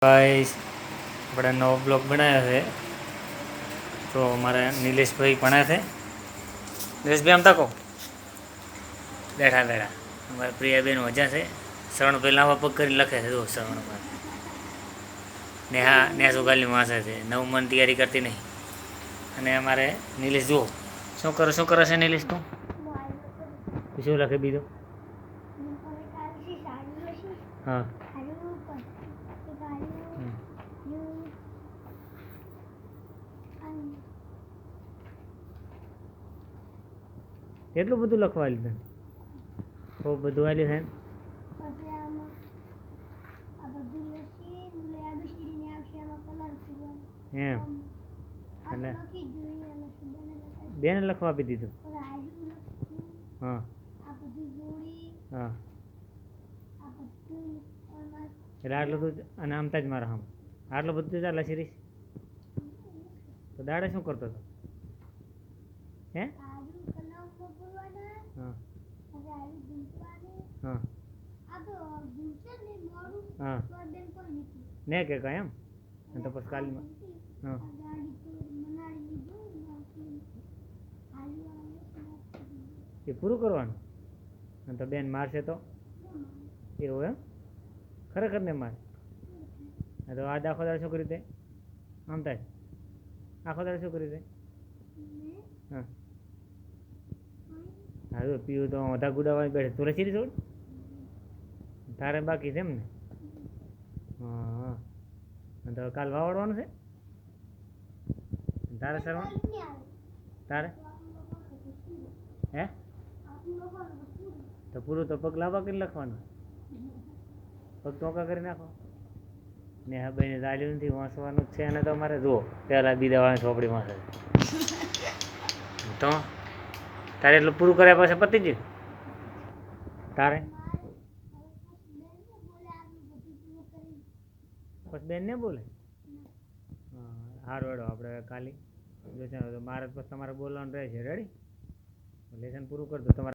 Guys આપણે નવો blog બનાવ્યો છે. તો અમારા નિલેશભાઈ ભણે છે. નિલેશભાઈ આમ તકો બેઠા બેઠા અમારા પ્રિયાબેન મજા છે. શરણભાઈ લાંબા પગ કરીને લખે છે. જો શરણમાં નેહા સુગાલની વાંસે છે. નવમન તૈયારી કરતી નહીં. અને અમારે નિલેશ જુઓ શું કરે છે નિલેશ? તું શું લખે બીજું? હા એટલું બધું લખવા લીધું? બહુ બધું આલ્યું છે એમ. એટલે બેને લખવા આપી દીધું? હા હા. એટલે આટલું બધું અને આમતા જ મારા આમ આટલું બધું ચાલે શિરીષ? તો દાડે શું કરતો હતો? હે? હા હા હા ને કે કાંઈ એમ તો પછી કાલમાં હા એ પૂરું કરવાનું. અને તો બેન મારશે તો એવું એમ? ખરેખર ને મારે તો આજ આખો દાડો શું કર્યું તે? આમ થાય આખો દાડો શું કર્યું તે? હા હા જો પીવું તો બધા ગુડાવાની બેઠે તું રસી છોડ તારે બાકી છે એમ ને? હા તો કાલ વાવડવાનું છે તારે સરવાનું તારે? હે તો પૂરું તો પગ લાંબા કરી લખવાનું. પગ ટોંકા કરી નાખો ને. હા ભાઈને ચાલ્યું નથી વાંચવાનું જ છે. અને તો અમારે જુઓ પહેલાં બીજા વાળાની ચોપડી વાંચે તો તારે એટલું પૂરું કર્યા પછી પતી ગયું તારે? પછી બેન ને બોલે? હા સારું હેડો આપણે કાલે જોશે. મારે પછી તમારે બોલવાનું રહે છે. રેડી? લેસન પૂરું કરી દો તમારે.